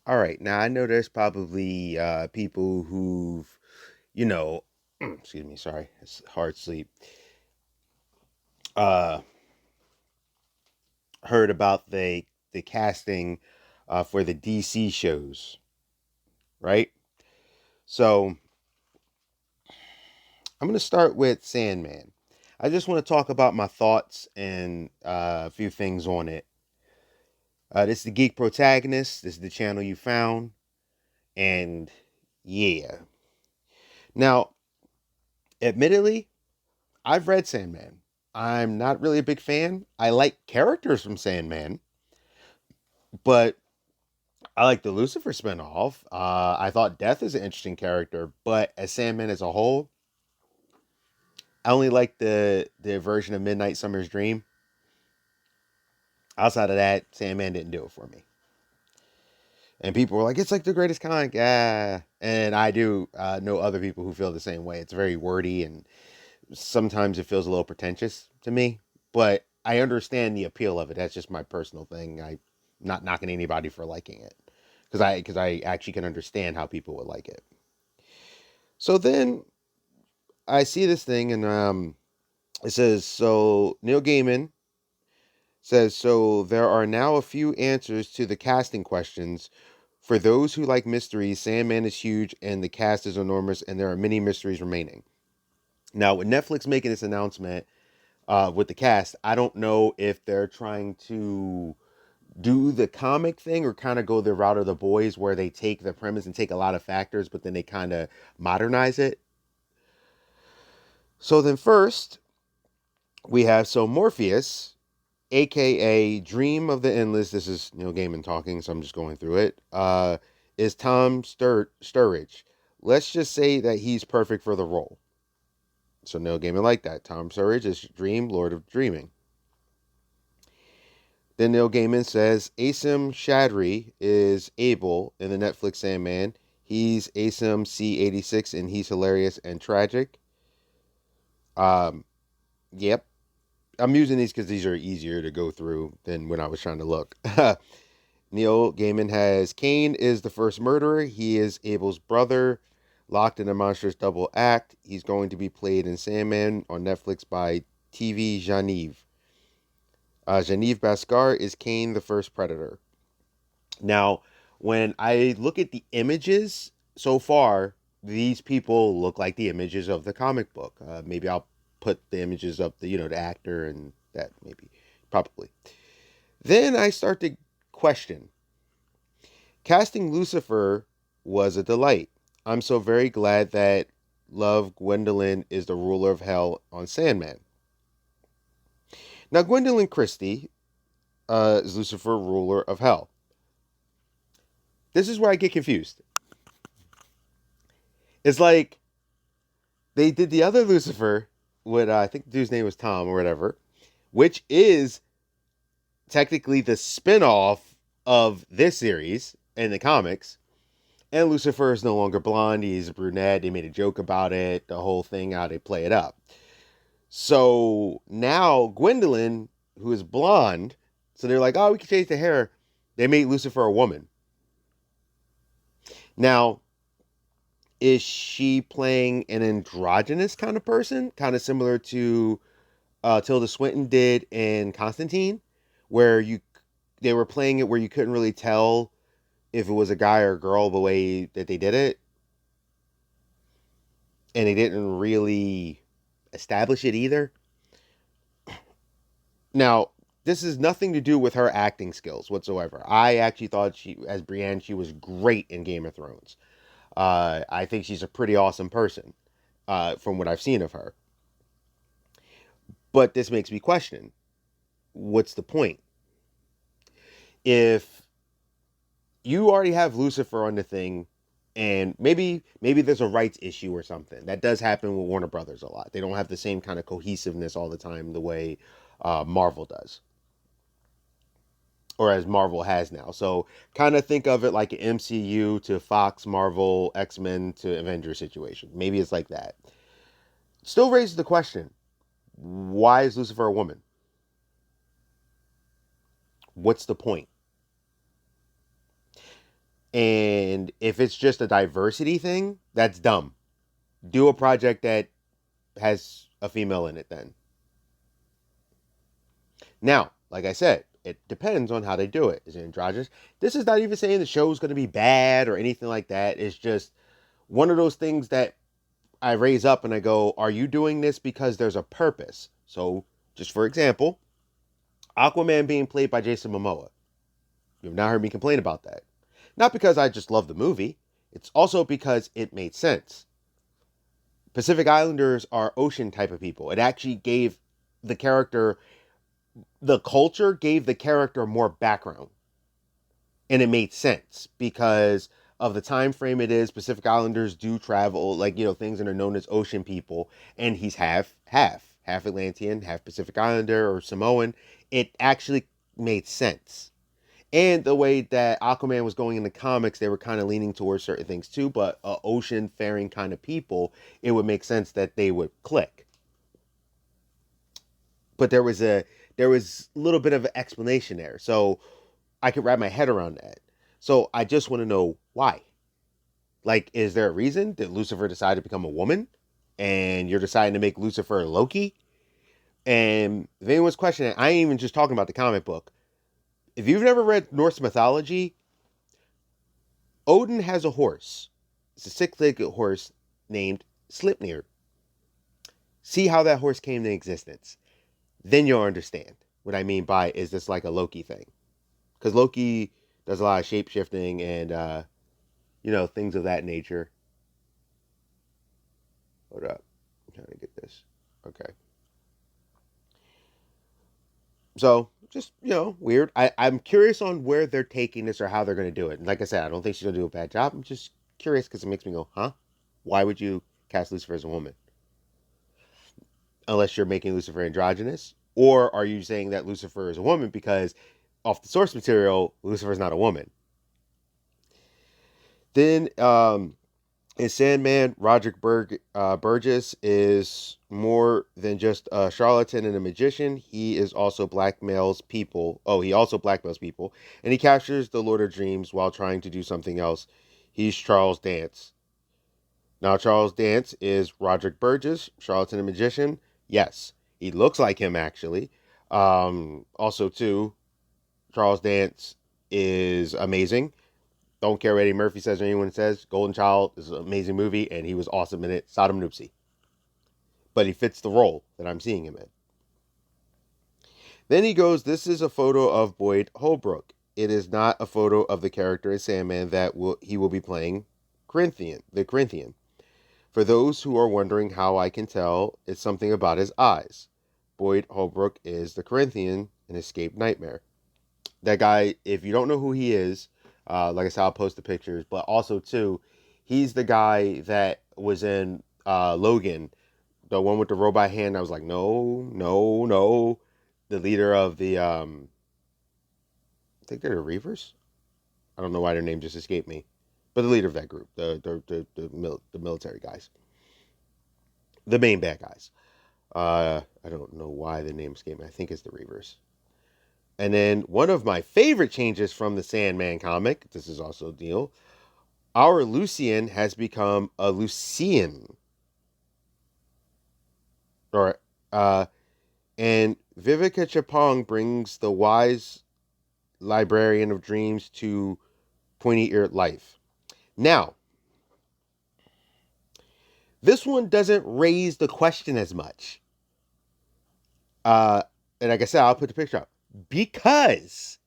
All right. Now I know there's probably people who've, you know, excuse me, sorry, it's hard sleep. Uh, Heard about the casting for the DC shows, right? So I'm gonna start with Sandman. I just want to talk about my thoughts and a few things on it. This is the Geek Protagonist. This is the channel you found, and yeah. Now, admittedly, I've read Sandman. I'm not really a big fan. I like characters from Sandman, but I like the Lucifer spinoff. I thought Death is an interesting character, but as Sandman as a whole, I only like the version of Midnight Summer's Dream. Outside of that, Sandman didn't do it for me. And people were like, "It's like the greatest comic." Yeah, and I do know other people who feel the same way. It's very wordy, and sometimes it feels a little pretentious to me. But I understand the appeal of it. That's just my personal thing. I'm not knocking anybody for liking it because I actually can understand how people would like it. So then I see this thing, and it says so. Neil Gaiman says so. There are now a few answers to the casting questions. For those who like mysteries, Sandman is huge and the cast is enormous, and there are many mysteries remaining. Now, with Netflix making this announcement with the cast, I don't know if they're trying to do the comic thing or kind of go the route of the boys where they take the premise and take a lot of factors, but then they kind of modernize it. So then, first, we have Morpheus, aka Dream of the Endless. This is Neil Gaiman talking, so I'm just going through it. Is Tom Sturridge. Let's just say that he's perfect for the role. So Neil Gaiman like that. Tom Sturridge is Dream, Lord of Dreaming. Then Neil Gaiman says Asim Shadri is Abel in the Netflix Sandman. He's Asim C86 and he's hilarious and tragic. Um, yep. I'm using these because these are easier to go through than when I was trying to look. Neil Gaiman has Kane is the first murderer. He is Abel's brother, locked in a monstrous double act. He's going to be played in Sandman on Netflix by TV Genevieve. Genevieve Bascar is Kane the first predator. Now, when I look at the images so far, these people look like the images of the comic book. Maybe I'll put the images of the actor and that maybe probably. Then I start to question. Casting Lucifer was a delight. I'm so very glad that Love Gwendolyn is the ruler of hell on Sandman. Now, Gwendolyn Christie is Lucifer, ruler of hell. This is where I get confused. It's like they did the other Lucifer with, I think the dude's name was Tom or whatever, which is technically the spinoff of this series in the comics. And Lucifer is no longer blonde, he's a brunette. They made a joke about it, the whole thing, how they play it up. So now Gwendolyn, who is blonde, so they're like, oh, we can change the hair. They made Lucifer a woman. Now, is she playing an androgynous kind of person? Kind of similar to Tilda Swinton did in Constantine, where they were playing it where you couldn't really tell if it was a guy or a girl the way that they did it, and they didn't really establish it either. Now, this is nothing to do with her acting skills whatsoever. I actually thought as Brienne, she was great in Game of Thrones. I think she's a pretty awesome person from what I've seen of her. But this makes me question: what's the point? If you already have Lucifer on the thing, and maybe there's a rights issue or something. That does happen with Warner Brothers a lot. They don't have the same kind of cohesiveness all the time the way Marvel does, or as Marvel has now. So kind of think of it like an MCU to Fox, Marvel, X Men to Avengers situation. Maybe it's like that. Still raises the question: why is Lucifer a woman? What's the point? And if it's just a diversity thing, that's dumb. Do a project that has a female in it then. Now, like I said, it depends on how they do it. Is it androgynous? This is not even saying the show's going to be bad or anything like that. It's just one of those things that I raise up and I go, are you doing this because there's a purpose? So, just for example, Aquaman being played by Jason Momoa. You've not heard me complain about that. Not because I just love the movie, it's also because it made sense. Pacific Islanders are ocean type of people. It actually gave the character, the culture gave the character more background. And it made sense because of the time frame it is. Pacific Islanders do travel, like, things that are known as ocean people. And he's half Atlantean, half Pacific Islander or Samoan. It actually made sense. And the way that Aquaman was going in the comics, they were kind of leaning towards certain things too. But ocean faring kind of people, it would make sense that they would click. But there was a little bit of an explanation there, so I could wrap my head around that. So I just want to know why. Like, is there a reason? Did Lucifer decide to become a woman, and you're deciding to make Lucifer Loki? And if anyone's questioning, I ain't even just talking about the comic book. If you've never read Norse mythology, Odin has a horse. It's a six-legged horse named Sleipnir. See how that horse came into existence. Then you'll understand what I mean by, is this like a Loki thing? Because Loki does a lot of shape shifting and things of that nature. Hold up, I'm trying to get this. Okay, so just weird. I'm curious on where they're taking this or how they're going to do it. And like I said, I don't think she's going to do a bad job. I'm just curious because it makes me go, huh? Why would you cast Lucifer as a woman? Unless you're making Lucifer androgynous, or are you saying that Lucifer is a woman because off the source material, Lucifer is not a woman? Then in Sandman, Roderick Burgess is more than just a charlatan and a magician. He is also blackmails people. Oh, he also blackmails people, and he captures the Lord of Dreams while trying to do something else. He's Charles Dance. Now, Charles Dance is Roderick Burgess, charlatan and magician. Yes, he looks like him actually. Also, too, Charles Dance is amazing. Don't care what Eddie Murphy says or anyone says. Golden Child is an amazing movie, and he was awesome in it. Sodom Noopsie. But he fits the role that I'm seeing him in. Then he goes, this is a photo of Boyd Holbrook. It is not a photo of the character in Sandman that he will be playing the Corinthian. For those who are wondering how I can tell, it's something about his eyes. Boyd Holbrook is the Corinthian in Escape Nightmare. That guy, if you don't know who he is, like I said, I'll post the pictures. But also, too, he's the guy that was in Logan, the one with the robot hand. I was like, no, no, no. The leader of the, I think they're the Reavers. I don't know why their name just escaped me, but the leader of that group, the military guys, the main bad guys. I don't know why the name escaped me. I think it's the Reavers. And then one of my favorite changes from the Sandman comic, this is also a deal, our Lucian has become a Lucian. Or, and Viveka Chapong brings the wise librarian of dreams to pointy-eared life. Now, this one doesn't raise the question as much. And like I said, I'll put the picture up. Because,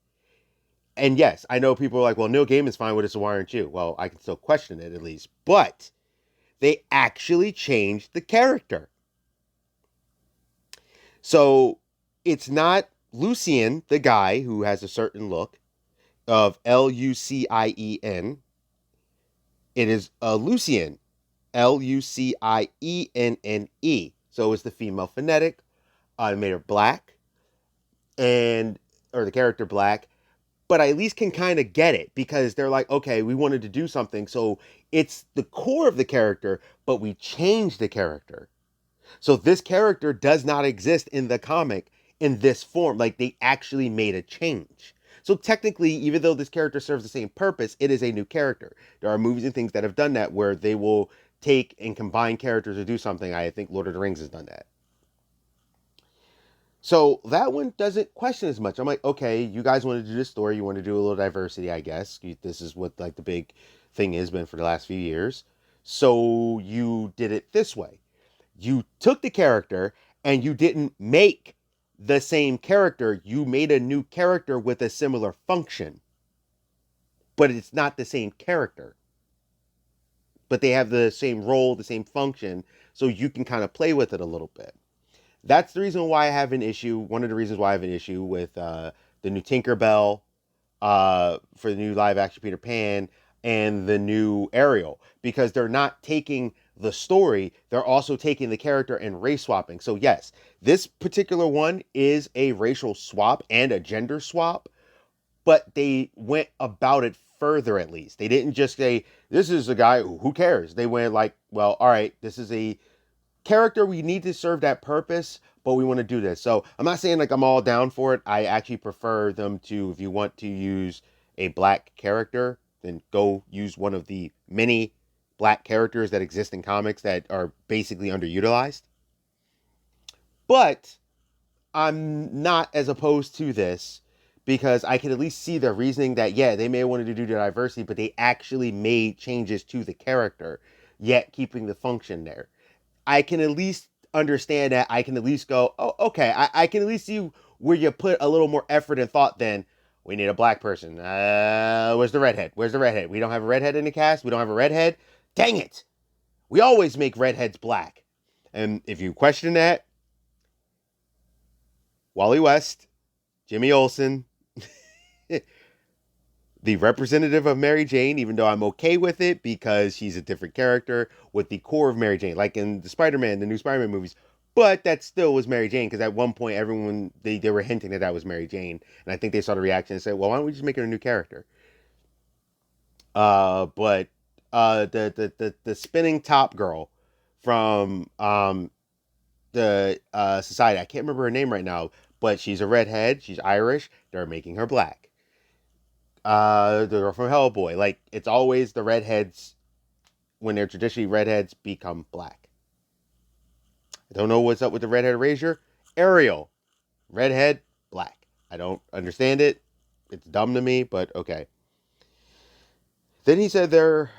and yes, I know people are like, well, Neil Gaiman's fine with it, so why aren't you? Well, I can still question it at least. But they actually changed the character. So it's not Lucien, the guy who has a certain look of Lucien. It is a Lucien, Luciennne. So it's the female phonetic. I made her black, or the character black, but I at least can kind of get it because they're like, okay, we wanted to do something. So it's the core of the character, but we changed the character. So this character does not exist in the comic in this form. Like, they actually made a change. So technically, even though this character serves the same purpose, it is a new character. There are movies and things that have done that where they will take and combine characters to do something. I think Lord of the Rings has done that. So that one doesn't question as much. I'm like, okay, you guys want to do this story, you want to do a little diversity, I guess. This is what like the big thing has been for the last few years. So you did it this way. You took the character and you didn't make the same character. You made a new character with a similar function, but it's not the same character. But they have the same role, the same function, so you can kind of play with it a little bit. That's the reason why I have an issue. One of the reasons why I have an issue with the new Tinkerbell, for the new live action Peter Pan, and the new Ariel, because they're not taking the story, they're also taking the character and race swapping. So, yes, this particular one is a racial swap and a gender swap, but they went about it further at least. They didn't just say, this is a guy, who cares? They went like, well, all right, this is a character, we need to serve that purpose, but we want to do this. So I'm not saying like I'm all down for it. I actually prefer them to, if you want to use a black character, then go use one of the many black characters that exist in comics that are basically underutilized. But I'm not as opposed to this because I can at least see the reasoning that, yeah, they may have wanted to do the diversity, but they actually made changes to the character, yet keeping the function there. I can at least understand that. I can at least go, oh, okay. I can at least see where you put a little more effort and thought than we need a black person. Where's the redhead? Where's the redhead? We don't have a redhead in the cast. We don't have a redhead. Dang it. We always make redheads black. And if you question that, Wally West, Jimmy Olsen, the representative of Mary Jane, even though I'm okay with it because she's a different character with the core of Mary Jane, like in the Spider-Man, the new Spider-Man movies. But that still was Mary Jane because at one point everyone they were hinting that was Mary Jane, and I think they saw the reaction and said, "Well, why don't we just make her a new character?" But the spinning top girl from the Society, I can't remember her name right now, but she's a redhead. She's Irish. They're making her black. The girl from Hellboy. Like, it's always the redheads, when they're traditionally redheads, become black. I don't know what's up with the redhead erasure. Ariel, redhead, black. I don't understand it. It's dumb to me, but okay. Then he said there,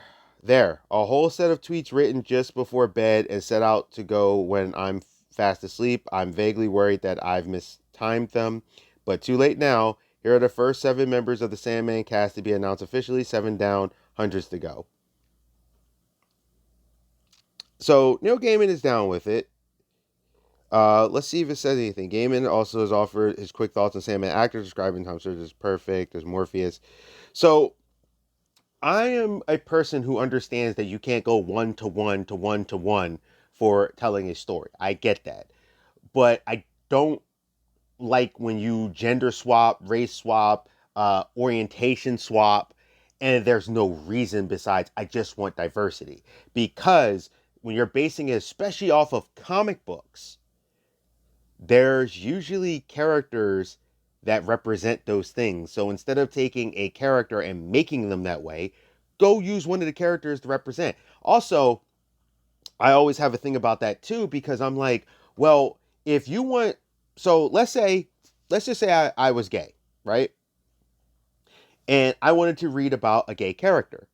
a whole set of tweets written just before bed and set out to go when I'm fast asleep. I'm vaguely worried that I've mistimed them, but too late now. Here are the first 7 members of the Sandman cast to be announced officially. 7 down, hundreds to go. So Neil Gaiman is down with it. Let's see if it says anything. Gaiman also has offered his quick thoughts on Sandman actors, describing Tom Sturridge as perfect, as Morpheus. So I am a person who understands that you can't go 1-to-1 to 1-to-1 for telling a story. I get that. But I don't like when you gender swap, race swap, orientation swap, and there's no reason besides I just want diversity. Because when you're basing it, especially off of comic books, there's usually characters that represent those things. So instead of taking a character and making them that way, go use one of the characters to represent. Also, I always have a thing about that too, because I'm like, well, if you want, so let's just say I was gay, right? And I wanted to read about a gay character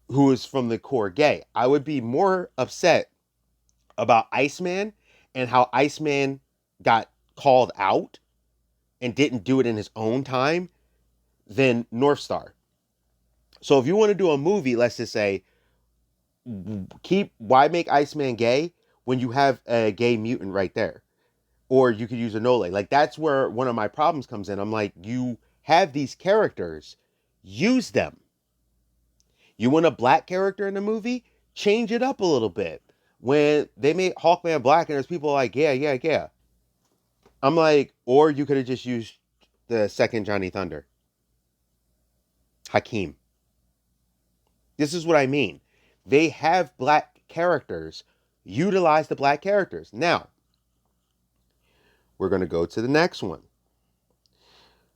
who is from the core gay. I would be more upset about Iceman and how Iceman got called out and didn't do it in his own time than North Star. So if you want to do a movie, let's just say, why make Iceman gay when you have a gay mutant right there? Or you could use a Nole. Like, that's where one of my problems comes in. I'm like, you have these characters, use them. You want a black character in the movie? Change it up a little bit. When they made Hawkman black and there's people like, yeah, yeah, yeah. I'm like, or you could have just used the second Johnny Thunder, Hakeem. This is what I mean. They have black characters. Utilize the black characters. Now, we're going to go to the next one.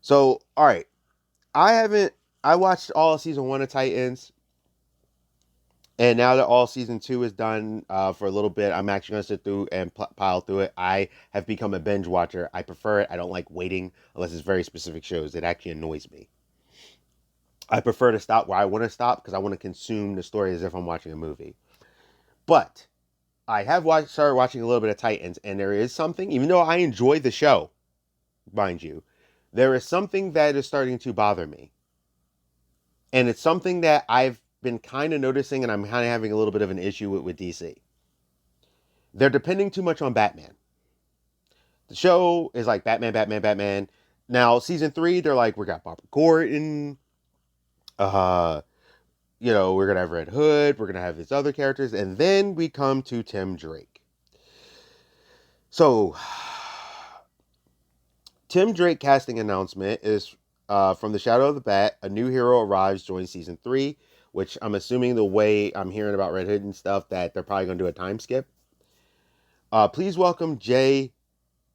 So, all right, I haven't. I watched all of season one of Titans, and now that all season two is done for a little bit, I'm actually gonna sit through and pile through it. I have become a binge watcher. I prefer it. I don't like waiting unless it's very specific shows. It actually annoys me. I prefer to stop where I want to stop because I want to consume the story as if I'm watching a movie. But I have started watching a little bit of Titans, and there is something, even though I enjoy the show, mind you, there is something that is starting to bother me. And it's something that I've been kind of noticing, and I'm kind of having a little bit of an issue with DC. They're depending too much on Batman. The show is like Batman, Batman, Batman. Now, season three, they're like, we got Barbara Gordon, uh, we're gonna have Red Hood, we're gonna have these other characters, and then we come to Tim Drake. So, Tim Drake casting announcement is from the Shadow of the Bat. A new hero arrives, joins season three, which I'm assuming the way I'm hearing about Red Hood and stuff that they're probably gonna do a time skip. Please welcome Jay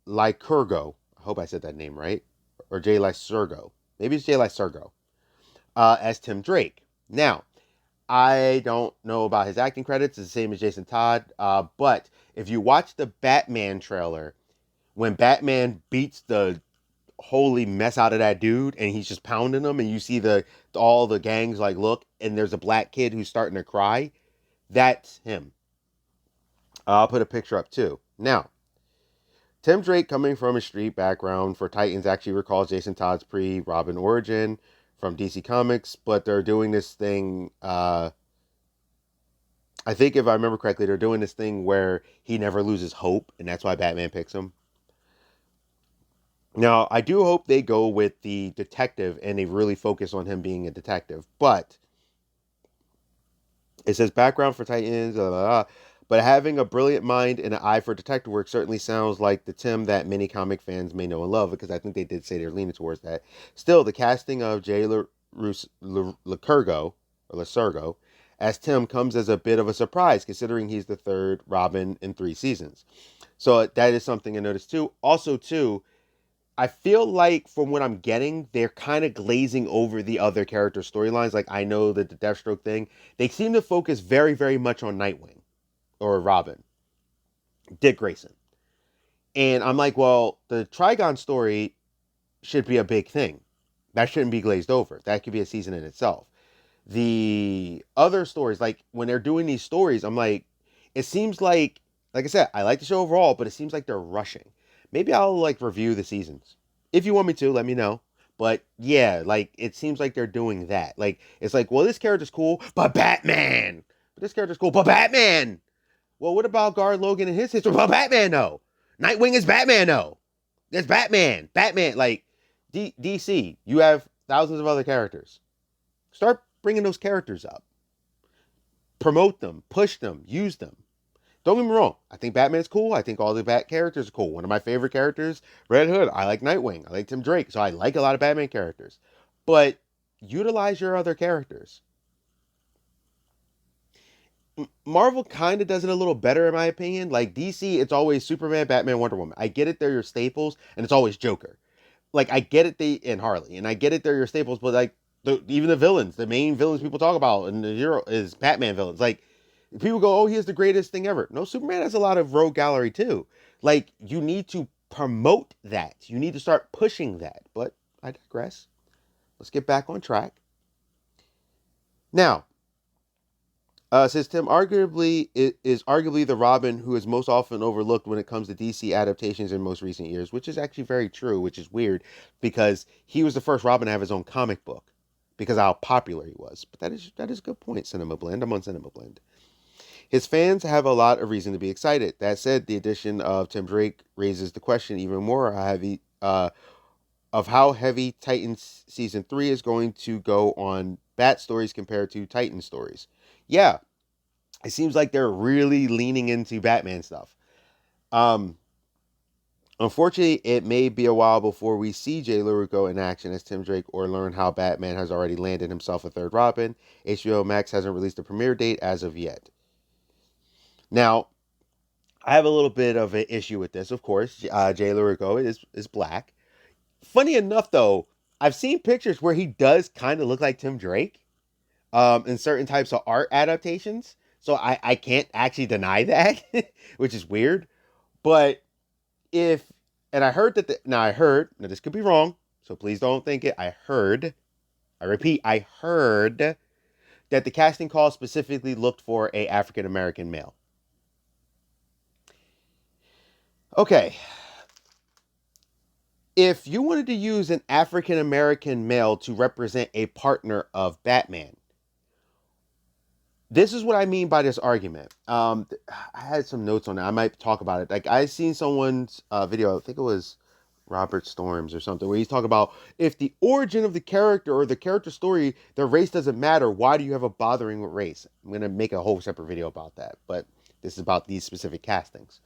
Lycurgo. I hope I said that name right, or Jay Lycurgo. Maybe it's Jay Lycurgo as Tim Drake. Now, I don't know about his acting credits. It's the same as Jason Todd. But if you watch the Batman trailer, when Batman beats the holy mess out of that dude and he's just pounding them, and you see the all the gangs like look, and there's a black kid who's starting to cry, that's him. I'll put a picture up too. Now, Tim Drake, coming from a street background for Titans, actually recalls Jason Todd's pre-Robin origin from DC Comics, but they're doing this thing. I think if I remember correctly, they're doing this thing where he never loses hope, and that's why Batman picks him. Now, I do hope they go with the detective and they really focus on him being a detective. But it says background for Titans, blah, blah, blah. But having a brilliant mind and an eye for detective work certainly sounds like the Tim that many comic fans may know and love, because I think they did say they're leaning towards that. Still, the casting of Jay Lycurgo, or Lycurgo as Tim comes as a bit of a surprise, considering he's the third Robin in 3 seasons. So that is something I noticed too. Also, too, I feel like from what I'm getting, they're kind of glazing over the other character storylines. Like, I know that the Deathstroke thing, they seem to focus very, very much on Nightwing or Robin, Dick Grayson. And I'm like, well, the Trigon story should be a big thing. That shouldn't be glazed over. That could be a season in itself. The other stories, like when they're doing these stories, I'm it seems like I said, I like the show overall, but it seems like they're rushing. Maybe I'll like review the seasons. If you want me to, let me know. But yeah, like it seems like they're doing that. Like it's like, well, this character's cool, but Batman. But this character's cool, but Batman. Well, what about Guard Logan and his history? Well, Batman, no. Nightwing is Batman, no. There's Batman. Batman, like DC, you have thousands of other characters. Start bringing those characters up. Promote them, push them, use them. Don't get me wrong. I think Batman's cool. I think all the Bat characters are cool. One of my favorite characters, Red Hood. I like Nightwing. I like Tim Drake. So I like a lot of Batman characters. But utilize your other characters. Marvel kind of does it a little better, in my opinion. Like DC, it's always Superman, Batman, Wonder Woman. I get it, they're your staples, and it's always Joker. Like I get it, they and Harley, and I get it, they're your staples. But like even the villains, the main villains people talk about, and the hero is Batman villains. Like people go, "Oh, he is the greatest thing ever." No, Superman has a lot of rogue gallery too. Like you need to promote that. You need to start pushing that. But I digress. Let's get back on track. Now, says Tim, arguably is arguably the Robin who is most often overlooked when it comes to DC adaptations in most recent years, which is actually very true, which is weird because he was the first Robin to have his own comic book because of how popular he was. But that is a good point, Cinema Blend. I'm on Cinema Blend. His fans have a lot of reason to be excited. That said, the addition of Tim Drake raises the question even more heavy of how heavy Titans season 3 is going to go on Bat stories compared to Titan stories. Yeah, it seems like they're really leaning into Batman stuff. Um, Unfortunately, it may be a while before we see Jay Lurico in action as Tim Drake or learn how Batman has already landed himself a third Robin. HBO Max hasn't released a premiere date as of yet. Now, I have a little bit of an issue with this, of course. Jay Lurico is black. Funny enough, though, I've seen pictures where he does kind of look like Tim Drake in certain types of art adaptations. So I can't actually deny that, which is weird. But if, and I heard that, now this could be wrong, so please don't think it. I repeat, I heard that the casting call specifically looked for a African American male. Okay, if you wanted to use an African American male to represent a partner of Batman, this is what I mean by this argument. I had some notes on it. I might talk about it. Like I seen someone's video. I think it was Robert Storms or something, where he's talking about if the origin of the character or the character story, their race doesn't matter. Why do you have a bothering with race? I'm gonna make a whole separate video about that, but this is about these specific castings.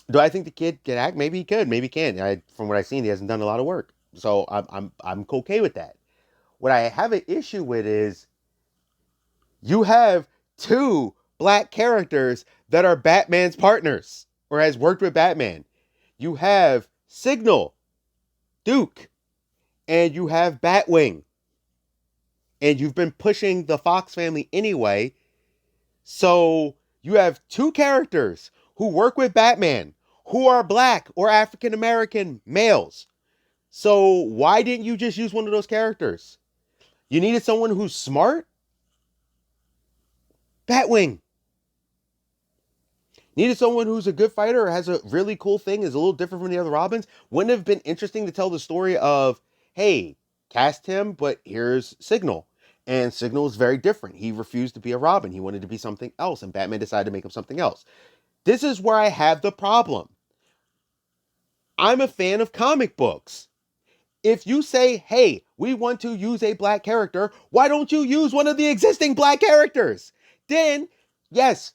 Do I think the kid can act? Maybe he could. Maybe he can. From what I've seen, he hasn't done a lot of work, so I'm okay with that. What I have an issue with is you have two black characters that are Batman's partners or has worked with Batman. You have Signal, Duke, and you have Batwing. And you've been pushing the Fox family anyway. So you have two characters who work with Batman who are black or African American males. So why didn't you just use one of those characters? You needed someone who's smart? Batwing. Needed someone who's a good fighter or has a really cool thing, is a little different from the other Robins. Wouldn't it have been interesting to tell the story of, hey, cast him, but here's Signal. And Signal is very different. He refused to be a Robin. He wanted to be something else, and Batman decided to make him something else. This is where I have the problem. I'm a fan of comic books. If you say, hey, we want to use a black character, why don't you use one of the existing black characters? Then, yes,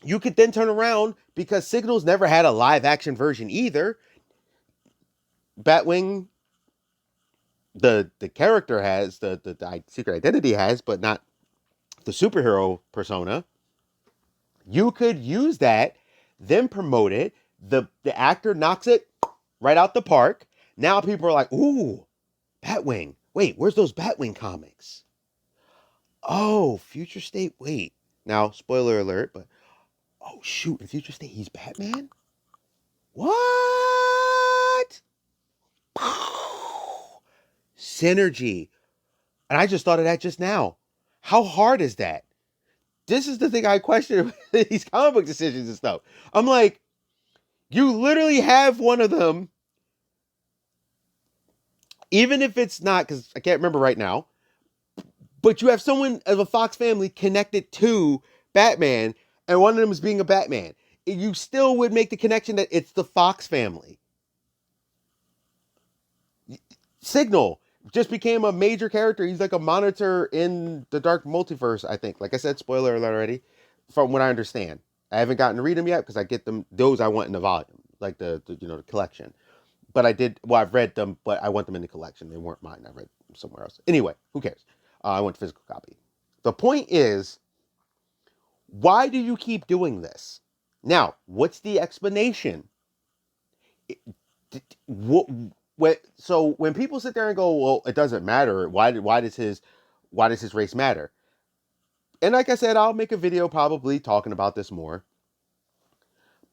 you could then turn around, because Signal's never had a live action version either. Batwing, the character has, the secret identity has, but not the superhero persona. You could use that, then promote it. The actor knocks it right out the park. Now people are like, ooh, Batwing. Wait, where's those Batwing comics? Oh, Future State. Wait. Now, spoiler alert, but oh shoot, in Future State he's Batman? What? Synergy. And I just thought of that just now. How hard is that? This is the thing I question with these comic book decisions and stuff. I'm like, you literally have one of them, even if it's not, because I can't remember right now, but you have someone of a Fox family connected to Batman, and one of them is being a Batman. You still would make the connection that it's the Fox family. Signal just became a major character. He's like a monitor in the Dark Multiverse, I think. Like I said, spoiler alert already, from what I understand. I haven't gotten to read them yet because I get them, those I want in the volume, like the collection. But I did, well, I've read them, but I want them in the collection. They weren't mine. I read them somewhere else. Anyway, who cares? I want physical copy. The point is, why do you keep doing this? Now, what's the explanation? What, so when people sit there and go, well, it doesn't matter. Why does his race matter? And like I said, I'll make a video probably talking about this more.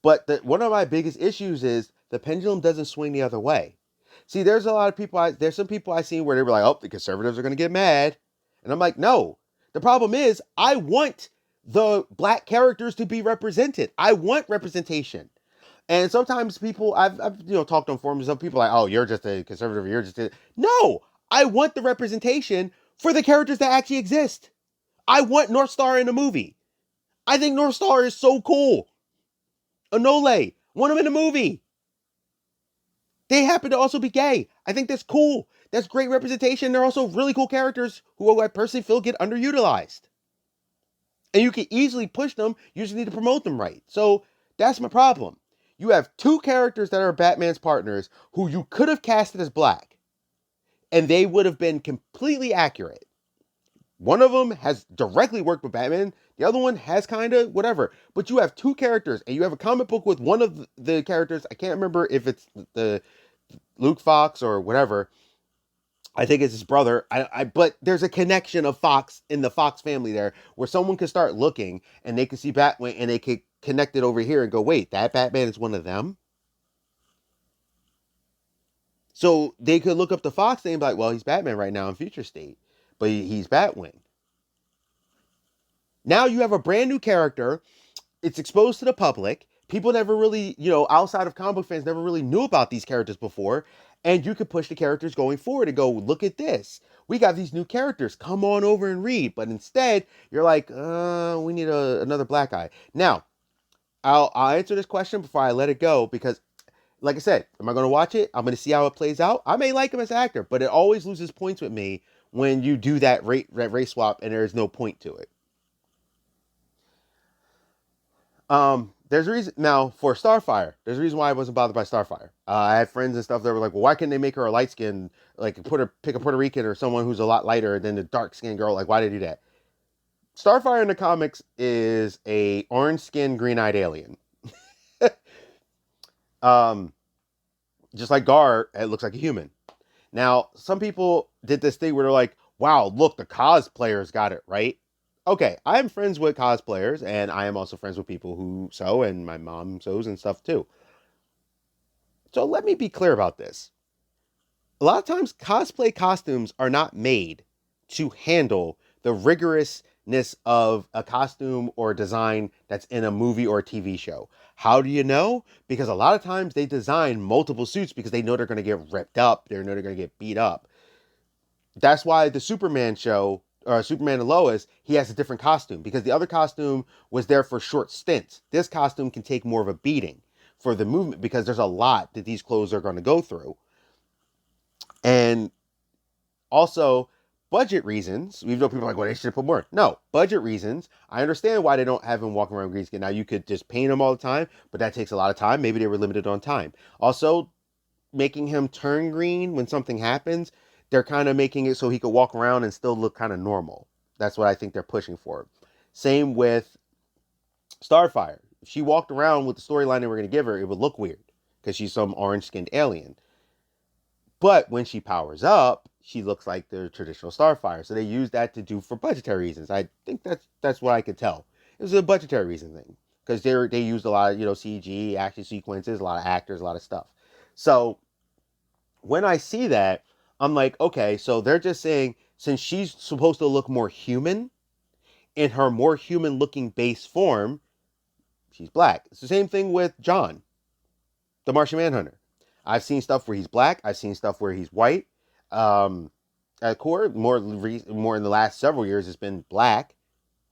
But one of my biggest issues is the pendulum doesn't swing the other way. See, there's a lot of people. There's some people I've seen where they were like, "Oh, the conservatives are going to get mad," and I'm like, "No." The problem is, I want the black characters to be represented. I want representation. And sometimes people, I've talked on forums, some people are like, "Oh, you're just a conservative. You're just a..." No, I want the representation for the characters that actually exist. I want North Star in a movie. I think North Star is so cool. Anole, want him in a movie. They happen to also be gay. I think that's cool. That's great representation. They're also really cool characters who I personally feel get underutilized. And you can easily push them. You just need to promote them right. So that's my problem. You have two characters that are Batman's partners who you could have casted as black, and they would have been completely accurate. One of them has directly worked with Batman. The other one has kind of whatever. But you have two characters, and you have a comic book with one of the characters. I can't remember if it's Luke Fox or whatever. I think it's his brother. But there's a connection of Fox in the Fox family there, where someone could start looking and they could see Batman and they could connect it over here and go, wait, that Batman is one of them. So they could look up the Fox name and be like, well, he's Batman right now in Future State, but he's Batwing. Now you have a brand new character. It's exposed to the public. People never really, outside of comic book fans, never really knew about these characters before. And you could push the characters going forward and go, look at this. We got these new characters. Come on over and read. But instead, you're like, we need another black guy. Now, I'll answer this question before I let it go because, like I said, am I going to watch it? I'm going to see how it plays out. I may like him as an actor, but it always loses points with me when you do that race swap and there's no point to it. There's a reason now for Starfire. There's a reason why I wasn't bothered by Starfire. I had friends and stuff that were like, "Well, why can't they make her a light skin, like pick a Puerto Rican or someone who's a lot lighter than the dark skinned girl? Like, why did they do that?" Starfire in the comics is a orange skinned, green eyed alien. um, just like Gar, it looks like a human. Now, some people did this thing where they're like, "Wow, look, the cosplayers got it right." Okay, I am friends with cosplayers, and I am also friends with people who sew, and my mom sews and stuff too. So let me be clear about this. A lot of times, cosplay costumes are not made to handle the rigorousness of a costume or design that's in a movie or a TV show. How do you know? Because a lot of times they design multiple suits because they know they're going to get ripped up, they know they're going to get beat up. That's why the Superman show, or Superman and Lois, he has a different costume because the other costume was there for short stints. This costume can take more of a beating for the movement because there's a lot that these clothes are going to go through. And also, budget reasons, even though people are like, well, they should put more. No, budget reasons. I understand why they don't have him walking around green skin. Now, you could just paint him all the time, but that takes a lot of time. Maybe they were limited on time. Also, making him turn green when something happens, they're kind of making it so he could walk around and still look kind of normal. That's what I think they're pushing for. Same with Starfire. If she walked around with the storyline they were going to give her, it would look weird because she's some orange skinned alien. But when she powers up, she looks like the traditional Starfire. So they use that to do for budgetary reasons. I think that's what I could tell. It was a budgetary reason thing because they used a lot of CG action sequences, a lot of actors, a lot of stuff. So when I see that, I'm like, okay, so they're just saying since she's supposed to look more human in her more human looking base form, she's black. It's the same thing with John, the Martian Manhunter. I've seen stuff where he's black. I've seen stuff where he's white. Um, at core, more in the last several years, it's been black.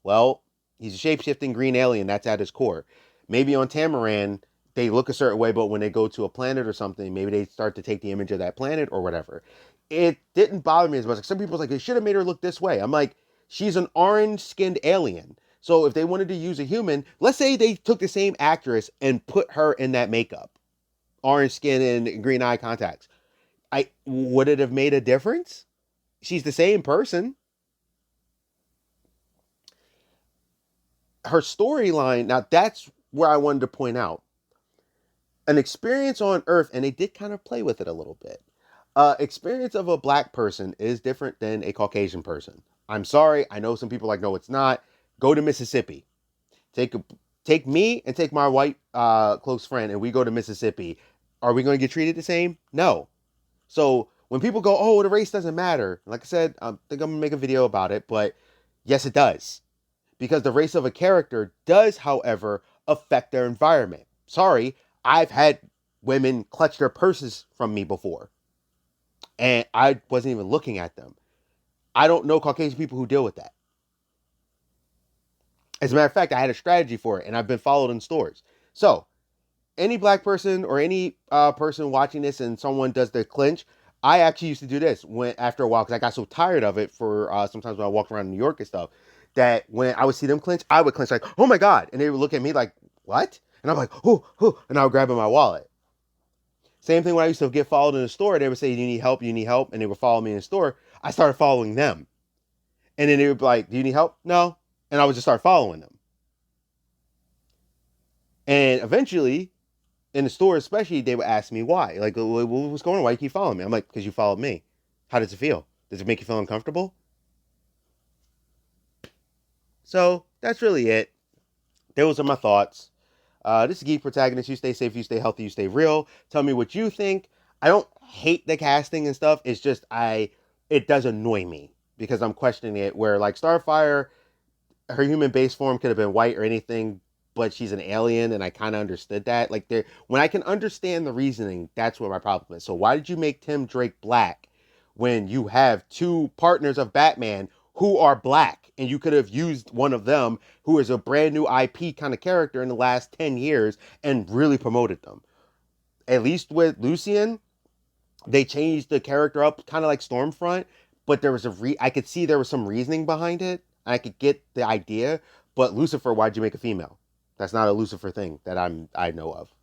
Well, he's a shape shifting green alien. That's at his core. Maybe on Tamaran, they look a certain way, but when they go to a planet or something, maybe they start to take the image of that planet or whatever. It didn't bother me as much. Like some people's like, they should have made her look this way. I'm like, she's an orange skinned alien. So if they wanted to use a human, let's say they took the same actress and put her in that makeup, orange skin and green eye contacts. I would it have made a difference? She's the same person. Her storyline, now that's where I wanted to point out. An experience on Earth, and they did kind of play with it a little bit. Experience of a black person is different than a Caucasian person. I'm sorry, I know some people are like, no, it's not. Go to Mississippi. Take a, take me and take my white close friend, and we go to Mississippi. Are we going to get treated the same? No. So when people go, oh, the race doesn't matter, like I said, I think I'm gonna make a video about it, but yes, it does. Because the race of a character does, however, affect their environment. Sorry, I've had women clutch their purses from me before, and I wasn't even looking at them. I don't know Caucasian people who deal with that. As a matter of fact, I had a strategy for it, and I've been followed in stores. So any black person or any person watching this and someone does the clinch, I actually used to do this when after a while because I got so tired of it for sometimes when I walked around New York and stuff that when I would see them clinch, I would clinch like, oh my God. And they would look at me like, what? And I'm like, oh, and I would grab in my wallet. Same thing when I used to get followed in the store. They would say, you need help, you need help. And they would follow me in the store. I started following them. And then they would be like, do you need help? No. And I would just start following them. And eventually, in the store, especially, they would ask me why. Like, what's going on? Why you keep following me? I'm like, because you followed me. How does it feel? Does it make you feel uncomfortable? So that's really it. Those are my thoughts. This is Geek Protagonist. You stay safe, you stay healthy, you stay real. Tell me what you think. I don't hate the casting and stuff. It's just it does annoy me because I'm questioning it. Where like Starfire, her human base form could have been white or anything, but she's an alien, and I kind of understood that. Like there, when I can understand the reasoning, that's where my problem is. So why did you make Tim Drake black when you have two partners of Batman who are black, and you could have used one of them who is a brand new IP kind of character in the last 10 years and really promoted them? At least with Lucian, they changed the character up kind of like Stormfront, but there was I could see there was some reasoning behind it. I could get the idea, but Lucifer, why'd you make a female? That's not a Lucifer thing that I know of.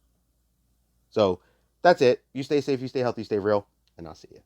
So that's it. You stay safe, you stay healthy, you stay real, and I'll see you.